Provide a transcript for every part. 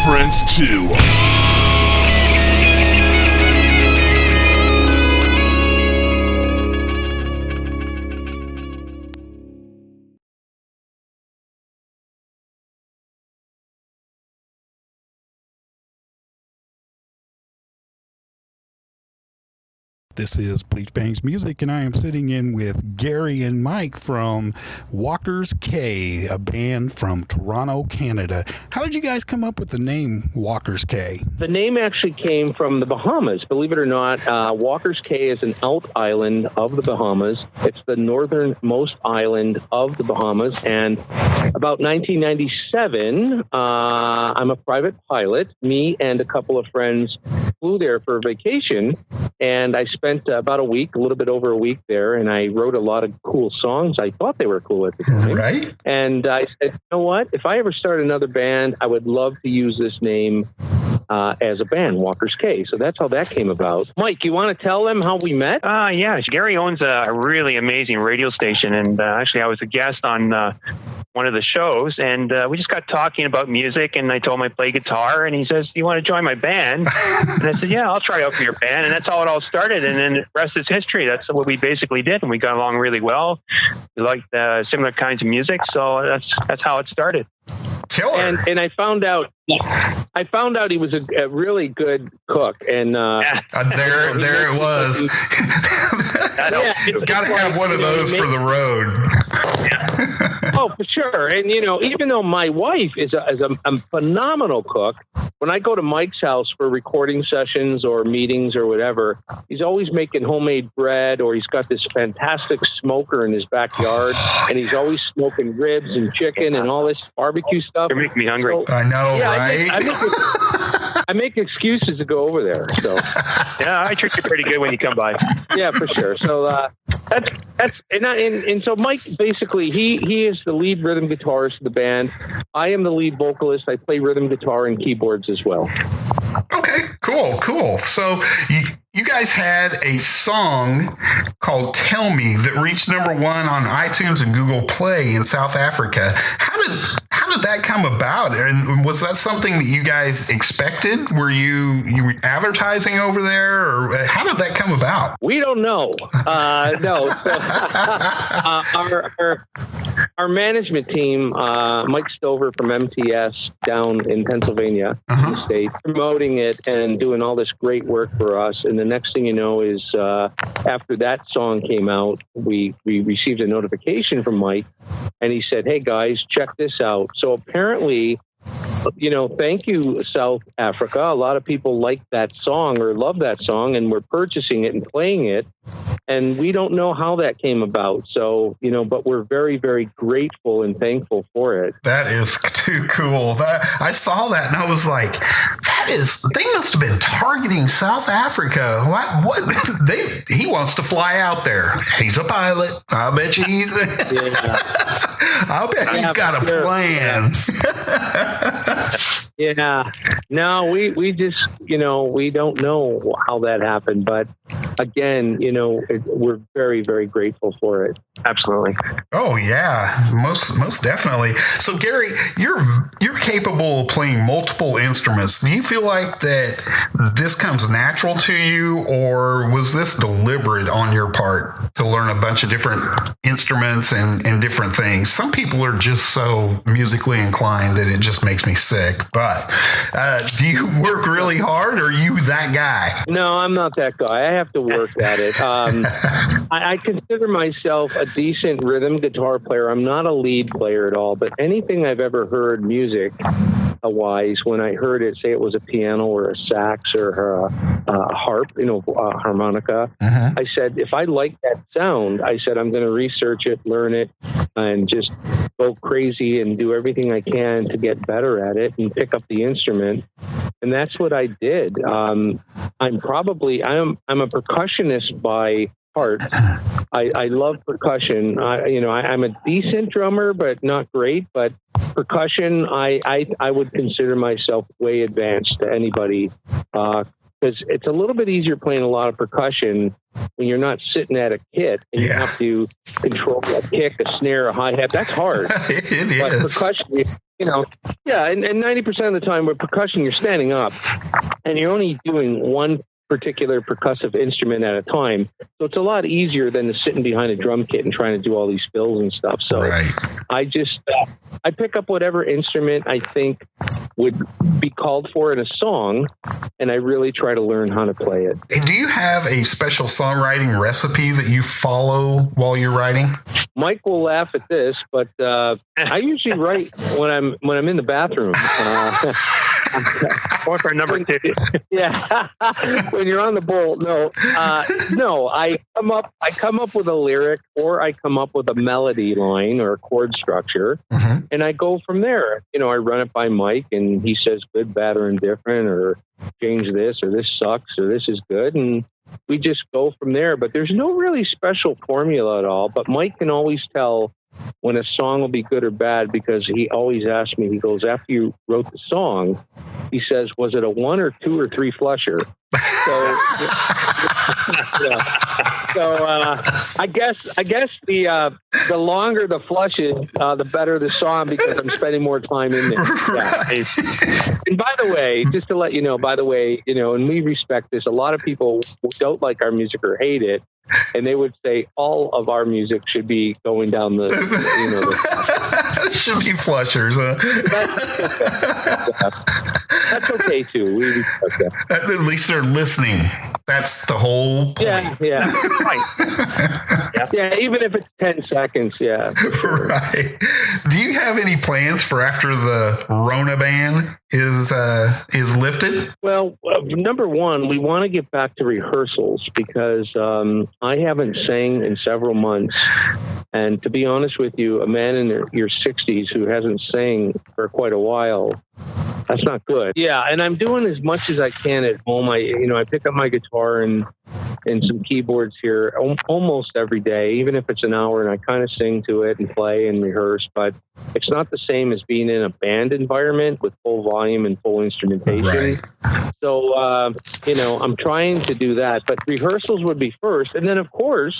friends too. This is BleachBANGS Music, and I am sitting in with Gary and Mike from Walker's K, a band from Toronto, Canada. How did you guys come up with the name Walker's K? The name actually came from the Bahamas. Believe it or not, Walker's K is an out island of the Bahamas. It's the northernmost island of the Bahamas. And about 1997, I'm a private pilot. Me and a couple of friends flew there for a vacation, and I spent about a little bit over a week there, and I wrote a lot of cool songs. I thought they were cool at the time. Right. And I said, you know what? If I ever start another band, I would love to use this name as a band, Walker's K. So that's how that came about. Mike, you want to tell them how we met? Yeah. Gary owns a really amazing radio station, and actually I was a guest on one of the shows, and we just got talking about music, and I told him I play guitar, and he says, do you want to join my band? And I said, yeah, I'll try out for your band. And that's how it all started. And then the rest is history. That's what we basically did. And we got along really well. We liked similar kinds of music. So that's how it started. Killer. And I found out he was a really good cook. And there it was. Got to have one of those for the road. Oh, for sure. And, even though my wife is a phenomenal cook, when I go to Mike's house for recording sessions or meetings or whatever, he's always making homemade bread, or he's got this fantastic smoker in his backyard, and he's always smoking ribs and chicken and all this barbecue stuff. You're making me hungry. So, I know, yeah, right? I make excuses to go over there. So yeah, I treat you pretty good when you come by. Yeah, for sure. So that's and so Mike basically he is the lead rhythm guitarist of the band. I am the lead vocalist. I play rhythm guitar and keyboards as well. Okay, cool. So you guys had a song called "Tell Me" that reached number 1 on iTunes and Google Play in South Africa. How did that come about? And was that something that you guys expected? Were you advertising over there, or how did that come about? We don't know. No. Our management team, Mike Stover from MTS down in Pennsylvania, in the state, promoting it and doing all this great work for us. And the next thing you know is after that song came out, we received a notification from Mike, and he said, "Hey guys, check this out." So apparently, thank you, South Africa. A lot of people like that song or love that song, and we're purchasing it and playing it. And we don't know how that came about. So, but we're very, very grateful and thankful for it. That is too cool. I saw that and I was like, they must have been targeting South Africa. What? He wants to fly out there. He's a pilot. I bet you he's I bet he's got a plan. Yeah. No, we just, we don't know how that happened. But again, we're very, very grateful for it. Absolutely. Oh yeah, most definitely. So Gary, you're capable of playing multiple instruments. Do you feel like that this comes natural to you, or was this deliberate on your part to learn a bunch of different instruments and different things? Some people are just so musically inclined that it just makes me sick. But do you work really hard, or are you that guy? No, I'm not that guy. I have to work at it. I consider myself a decent rhythm guitar player. I'm not a lead player at all, but anything I've ever heard music-wise, when I heard it, say it was a piano or a sax or a harp, harmonica, I said, if I like that sound, I said, I'm going to research it, learn it, and just go crazy and do everything I can to get better at it and pick up the instrument. And that's what I did. I'm a percussionist by heart. I love percussion. I'm a decent drummer, but not great. But percussion, I would consider myself way advanced to anybody. Because it's a little bit easier playing a lot of percussion when you're not sitting at a kit and you have to control a kick, a snare, a hi-hat. That's hard. It but is. Yeah, and 90% of the time with percussion, you're standing up, and you're only doing one particular percussive instrument at a time. So it's a lot easier than to sitting behind a drum kit and trying to do all these fills and stuff. So I just, I pick up whatever instrument I think would be called for in a song, and I really try to learn how to play it. Do you have a special songwriting recipe that you follow while you're writing? Mike will laugh at this, but I usually write when I'm in the bathroom. Or for number 2. Yeah, when you're on the bowl. No, I come up with a lyric, or I come up with a melody line or a chord structure, and I go from there. I run it by Mike, and he says good, bad, or indifferent, or change this, or this sucks, or this is good, and we just go from there. But there's no really special formula at all. But Mike can always tell when a song will be good or bad, because he always asks me, he goes, after you wrote the song, he says, was it a 1 or 2 or 3 flusher? So, I guess the longer the flushes, the better the song, because I'm spending more time in there. Yeah. And by the way, just to let you know, and we respect this, a lot of people don't like our music or hate it, and they would say all of our music should be going down the should be flushers. That's okay too. We respect that. At least they're listening. That's the whole point. Yeah. Right. Yeah, even if it's 10 seconds. Yeah. Sure. Right. Do you have any plans for after the Rona ban is lifted? Well, number one, we want to get back to rehearsals, because I haven't sang in several months. And to be honest with you, a man in your 60s who hasn't sang for quite a while, that's not good. Yeah, and I'm doing as much as I can at home. I pick up my guitar and some keyboards here almost every day, even if it's an hour, and I kind of sing to it and play and rehearse. But it's not the same as being in a band environment with full volume and full instrumentation. Right. So, I'm trying to do that. But rehearsals would be first. And then, of course,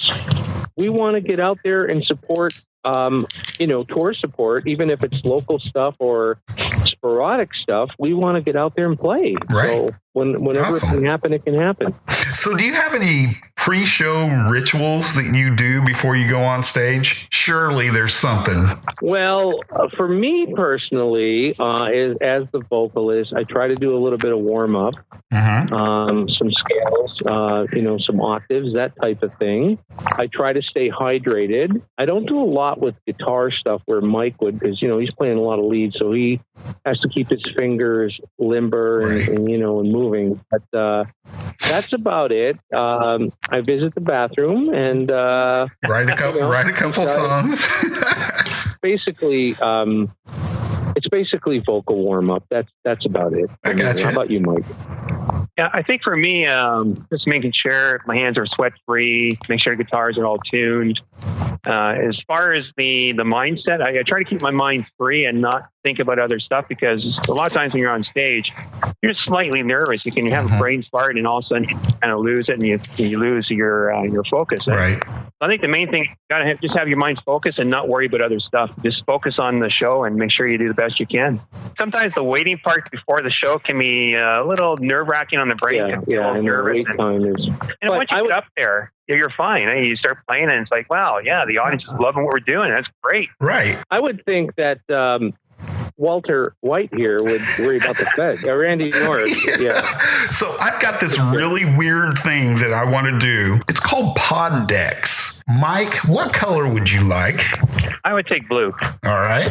we want to get out there and support, tour support, even if it's local stuff or sporadic stuff. We want to get out there and play. Right. So whenever it can happen, it can happen. So do you have any pre-show rituals that you do before you go on stage? Surely there's something. Well, for me personally, as the vocalist, I try to do a little bit of warm-up, some scales, some octaves, that type of thing. I try to stay hydrated. I don't do a lot with guitar stuff where Mike would, because, he's playing a lot of leads, so he has to keep his fingers limber and moving. But that's about it. I visit the bathroom and write a couple songs. Basically, it's basically vocal warm up. That's about it. I gotcha. How about you, Mike? Yeah, I think for me, just making sure my hands are sweat free, make sure the guitars are all tuned. As far as the mindset, I try to keep my mind free and not think about other stuff, because a lot of times when you're on stage, you're slightly nervous. You can have a brain fart, and all of a sudden you kind of lose it, and you lose your focus. Right. I think the main thing, you gotta just have your mind focused and not worry about other stuff. Just focus on the show and make sure you do the best you can. Sometimes the waiting part before the show can be a little nerve-wracking on the brain. Yeah, and nervous. The wait time is. And once you get up there, you're fine. You start playing, and it's like, wow, yeah, the audience is loving what we're doing. That's great. Right. I would think that Walter White here would worry about the Fed. Randy Norris. Yeah. So I've got this really weird thing that I want to do. It's called pod decks. Mike, what color would you like? I would take blue. All right.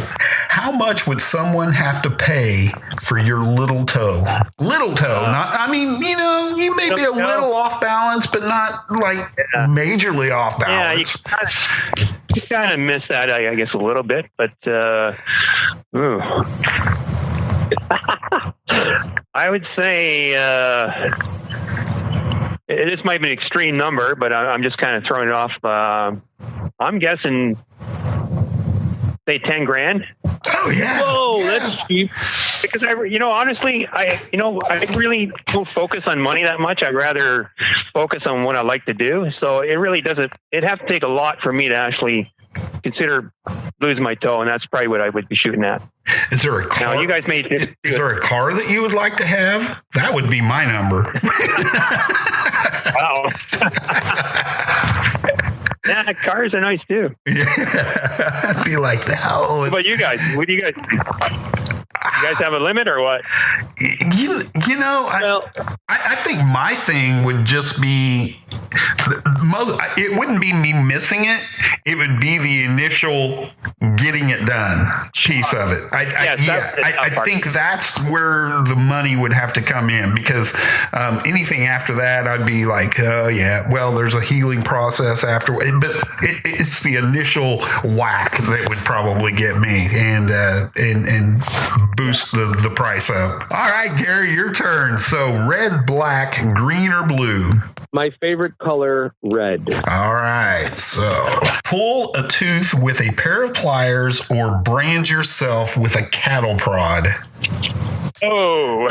How much would someone have to pay for your little toe? Little toe. You may be a little off balance, but not like majorly off balance. Yeah, you kind of miss that, I guess, a little bit, but I would say this might be an extreme number, but I'm just kind of throwing it off. I'm guessing, say, $10,000. Oh yeah. Whoa, that's cheap. Because honestly, I really don't focus on money that much. I'd rather focus on what I like to do. So it really doesn't. It has to take a lot for me to actually consider losing my toe, and that's probably what I would be shooting at. Is there a car? Now, you guys made it. Is there a car that you would like to have? That would be my number. Wow. Yeah, cars are nice too. Yeah. I'd be like, no. But you guys, what do you guys think? You guys have a limit or what? You know, I think my thing would just be, it wouldn't be me missing it. It would be the initial getting it done piece of it. I think that's where the money would have to come in, because anything after that, I'd be like, oh yeah, well, there's a healing process afterward. But it's the initial whack that would probably get me and boost the price up. All right, Gary, your turn. So red, black, green, or blue? My favorite color, red. All right. So pull a tooth with a pair of pliers or brand yourself with a cattle prod. Oh.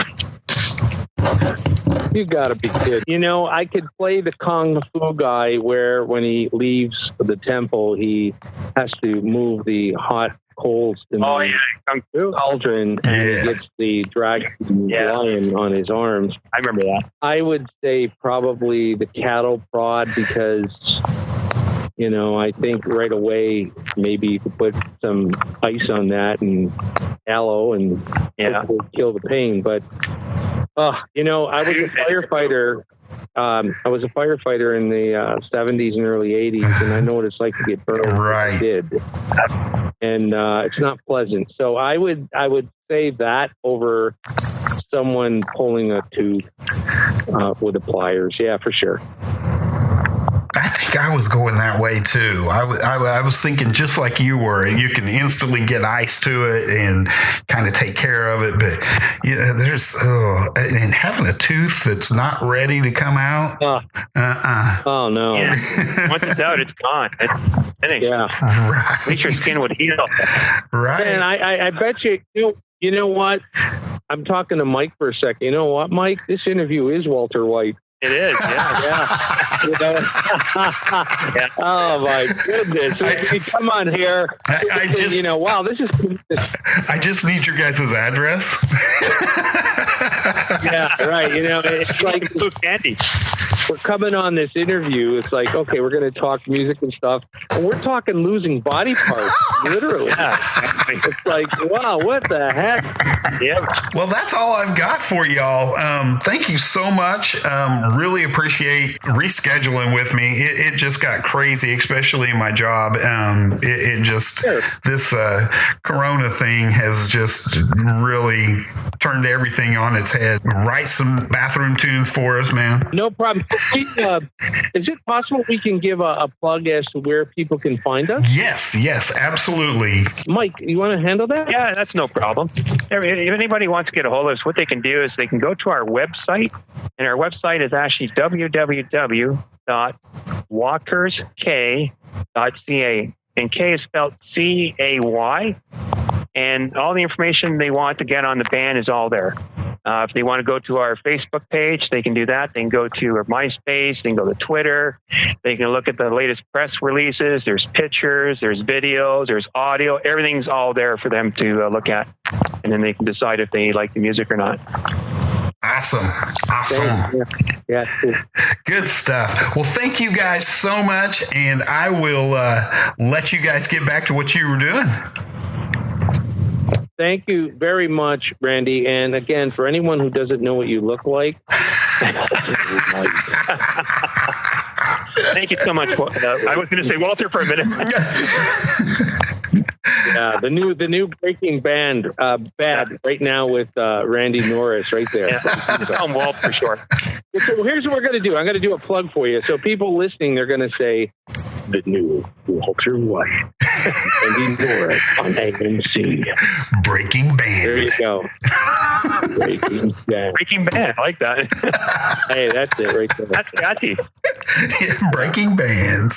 You gotta be kidding. You know, I could play the Kung Fu guy where when he leaves the temple, he has to move the hot coals in Kung Fu cauldron, and he gets the dragon lion on his arms. I remember that. I would say probably the cattle prod, because you know, I think right away maybe you could put some ice on that and aloe and kill the pain. But you know, I was a firefighter. I was a firefighter in the 70s and early 80s, and I know what it's like to get burned. Right. I did. And it's not pleasant. So I would say that over someone pulling a tooth with the pliers. Yeah, for sure. I think I was going that way too. I was thinking just like you were. You can instantly get ice to it and kind of take care of it. But there's and having a tooth that's not ready to come out. Oh no! Yeah. Once it's out, it's gone. It's finished. Yeah. Right. At least your skin would heal. Right. And I bet you. You know what? I'm talking to Mike for a second. You know what, Mike? This interview is Walter White. It is, yeah. You know? Yeah. Oh my goodness! Come on here. I just, you know, wow, this is. I just need your guys' address. Yeah, right. You know, it's like candy. We're coming on this interview. It's like, okay, we're going to talk music and stuff, and we're talking losing body parts, literally. Yeah. It's like, wow, what the heck? Yeah. Well, that's all I've got for y'all. Thank you so much. Really appreciate rescheduling with me. It just got crazy, especially in my job. This Corona thing has just really turned everything on its head. Write some bathroom tunes for us, man. No problem. Is it possible we can give a plug as to where people can find us? Yes, absolutely. Mike, you want to handle that? Yeah, that's no problem. If anybody wants to get a hold of us, what they can do is they can go to our website, and our website is actually www.walkersk.ca. And K is spelled C-A-Y. And all the information they want to get on the band is all there. If they want to go to our Facebook page, they can do that. They can go to our MySpace. They can go to Twitter. They can look at the latest press releases. There's pictures. There's videos. There's audio. Everything's all there for them to look at. And then they can decide if they like the music or not. Awesome. Yeah. Cool. Good stuff. Well, thank you guys so much, and I will let you guys get back to what you were doing. Thank you very much, Randy. And again, for anyone who doesn't know what you look like, thank you so much. I was going to say Walter for a minute. Yeah, the new Breaking Band band right now with Randy Norris right there. Yeah. Walt for sure. So here's what we're going to do. I'm going to do a plug for you. So people listening, they're going to say, the new Walter White. Randy Norris on AMC. Breaking Band. There you go. Breaking Band. Breaking Band. I like that. Hey, that's it right there. That's catchy. Breaking Bands.